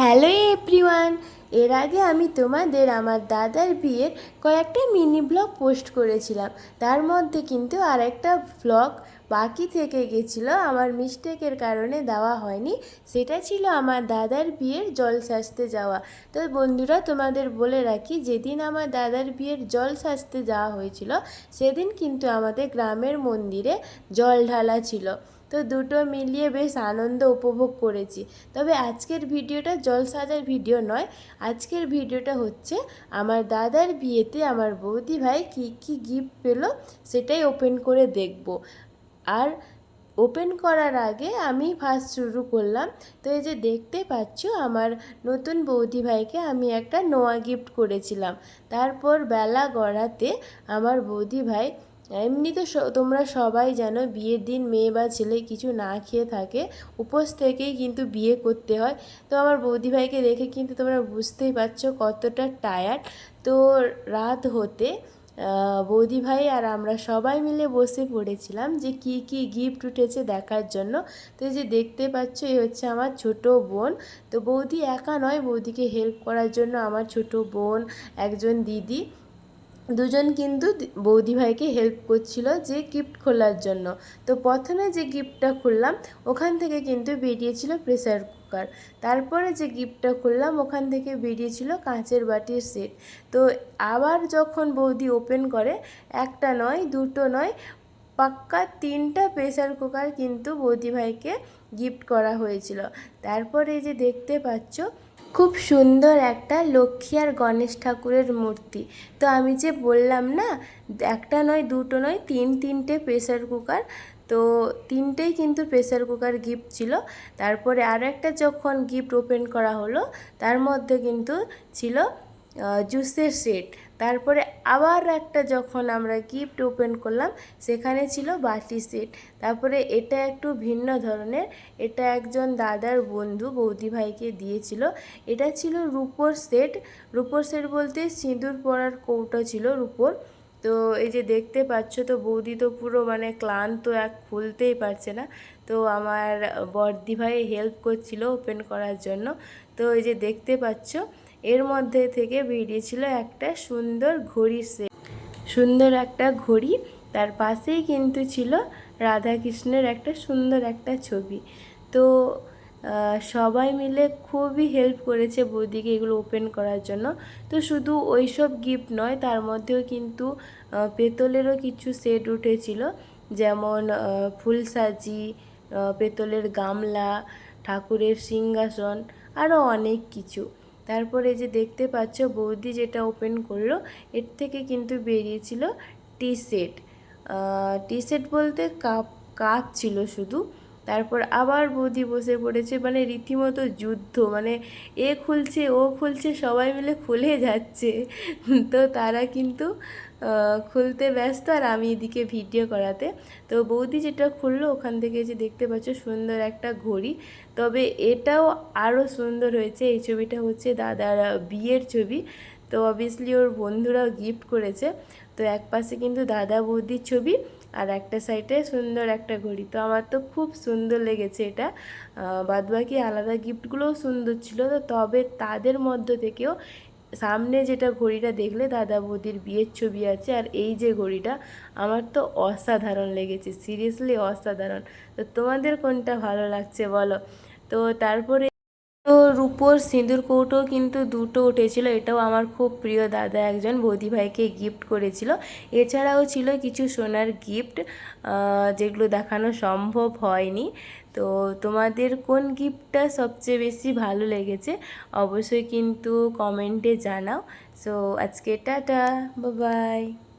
Hello everyone. এর আগে আমি তোমাদের আমার দাদার বিয়ের কয়েকটা মিনি ব্লগ পোস্ট করেছিলাম। তার মধ্যে কিন্তু আরেকটা ব্লগ বাকি থেকে গেছিলো, আমার মিস্টেকের কারণে দেওয়া হয়নি। সেটা ছিল আমার দাদার বিয়ের জল সাজতে যাওয়া। তো বন্ধুরা, তোমাদের বলে রাখি, যেদিন আমার দাদার বিয়ের জল সাজতে যাওয়া হয়েছিল সেদিন কিন্তু আমাদের গ্রামের মন্দিরে জল ঢালা ছিল। তো দুটো মিলিয়ে বেশ আনন্দ উপভোগ করেছি। তবে আজকের ভিডিওটা জল সাজার ভিডিও নয়, আজকের ভিডিওটা হচ্ছে আমার দাদার বিয়েতে আমার বৌদি ভাই কী কী গিফট পেলো সেটাই ওপেন করে দেখব। আর ওপেন করার আগে আমি ফার্স্ট শুরু করলাম। তো এই যে দেখতে পাচ্ছ, আমার নতুন বৌদি ভাইকে আমি একটা নোয়া গিফট করেছিলাম। তারপর বেলা গড়াতে আমার বৌদি ভাই, এমনি তো তোমরা সবাই জানো বিয়ের দিন মেয়ে বা ছেলে কিছু না খেয়ে থাকে, উপোস থেকেই কিন্তু বিয়ে করতে হয়। তো আমার বৌদি ভাইকে দেখে কিন্তু তোমরা বুঝতেই পারছো কতটা টায়ার্ড। তো রাত হতে বৌদি ভাই আর আমরা সবাই মিলে বসে পড়েছিলাম যে কি কি গিফট উঠেছে দেখার জন্য। তো এই যে দেখতে পাচ্ছ, এই হচ্ছে আমার ছোট বোন। তো বৌদি একা নয়, বৌদিকে হেল্প করার জন্য আমার ছোট বোন, একজন দিদি, দুজন কিন্তু বৌদি ভাইকে হেল্প করছিল যে গিফট খোলার জন্য। তো প্রথমে যে গিফটটা খুললাম ওখান থেকে কিন্তু বেরিয়েছিল প্রেসার কুকার। তারপরে যে গিফটটা খুললাম ওখান থেকে বেরিয়েছিল কাঁচের বাটির সেট। তো আবার যখন বৌদি ওপেন করে, একটা নয় দুটো নয়, পাক্কা 3টা প্রেসার কুকার কিন্তু বৌদি ভাইকে গিফট করা হয়েছিল। তারপরে এই যে দেখতে পাচ্ছ, খুব সুন্দর একটা লক্ষ্মী আর গণেশ ঠাকুরের মূর্তি। তো আমি যে বললাম না, একটা নয় দুটো নয়, তিনটে প্রেসার কুকার। তো তিনটেই কিন্তু প্রেসার কুকার গিফট ছিল। তারপরে আরও একটা যখন গিফট ওপেন করা হলো, তার মধ্যে কিন্তু ছিল জুসের সেট। তারপরে আবার একটা যখন আমরা গিফট ওপেন করলাম সেখানে ছিল বাটি সেট। তারপরে এটা একটু ভিন্ন ধরনের, এটা একজন দাদার বন্ধু বৌদি ভাইকে দিয়েছিল। এটা ছিল রূপোর সেট। রূপোর সেট বলতে সিঁদুর পরার কৌটো ছিল রূপোর। তো এই যে দেখতে পাচ্ছ, তো বৌদি তো পুরো ক্লান্ত, খুলতেই পারছে না। তো আমার বড়দি ভাই হেল্প করছিল ওপেন করার জন্য। তো এই যে দেখতে পাচ্ছ, এর মধ্যে থেকে বেরিয়েছিল একটা সুন্দর ঘড়ির সেট, সুন্দর একটা ঘড়ি। তার পাশেই কিন্তু ছিল রাধাকৃষ্ণের একটা সুন্দর একটা ছবি। তো সবাই মিলে খুবই হেল্প করেছে বৌদিকে এগুলো ওপেন করার জন্য। তো শুধু ওই সব গিফট নয়, তার মধ্যেও কিন্তু পেতলেরও কিছু সেট উঠেছিল, যেমন ফুলসাজি, পেতলের গামলা, ঠাকুরের সিংহাসন, আরও অনেক কিছু। তারপরে যে দেখতে পাচ্ছ, বৌদি যেটা ওপেন করলো এর থেকে কিন্তু বেরিয়েছিল টি সেট। টি সেট বলতে কাপ ছিল শুধু। তারপর আবার বৌদি বসে পড়েছে, রীতিমতো যুদ্ধ, এ খুলছে ও খুলছে, সবাই মিলে খুলে যাচ্ছে। তো তারা কিন্তু খুলতে ব্যস্ত আর আমি এদিকে ভিডিও করাতে। তো বৌদি যেটা খুললো ওখান থেকে যে দেখতে পাচ্ছ সুন্দর একটা ঘড়ি। তবে এটাও আরও সুন্দর হয়েছে। এই ছবিটা হচ্ছে দাদার বিয়ের ছবি। তো অবভিয়াসলি ওর বন্ধুরাও গিফট করেছে। তো এক পাশে কিন্তু দাদা বৌদির ছবি আর একটা সাইডে সুন্দর একটা ঘড়ি। তো আমার তো খুব সুন্দর লেগেছে এটা। বাদবাকি আলাদা গিফটগুলোও সুন্দর ছিল। তো তবে তাদের মধ্য থেকেও সামনে যেটা ঘড়িটা দেখলে দাদা বৌদির বিয়ের ছবি আছে, আর এই যে ঘড়িটা, আমার তো অসাধারণ লেগেছে, সিরিয়াসলি অসাধারণ। তো তোমাদের কোনটা ভালো লাগছে বলো। তো তারপরে তো রূপোর সিঁদুর কৌটো কিন্তু দুটো উঠেছিল, এটাও আমার খুব প্রিয় দাদা একজন বৌদি ভাইকে গিফট করেছিল। এছাড়াও ছিল কিছু সোনার গিফট, যেগুলো দেখানো সম্ভব হয়নি। তো তোমাদের কোন গিফটটা সবচেয়ে বেশি ভালো লেগেছে অবশ্যই কিন্তু কমেন্টে জানাও। সো আজকে টাটা, বাই বাই।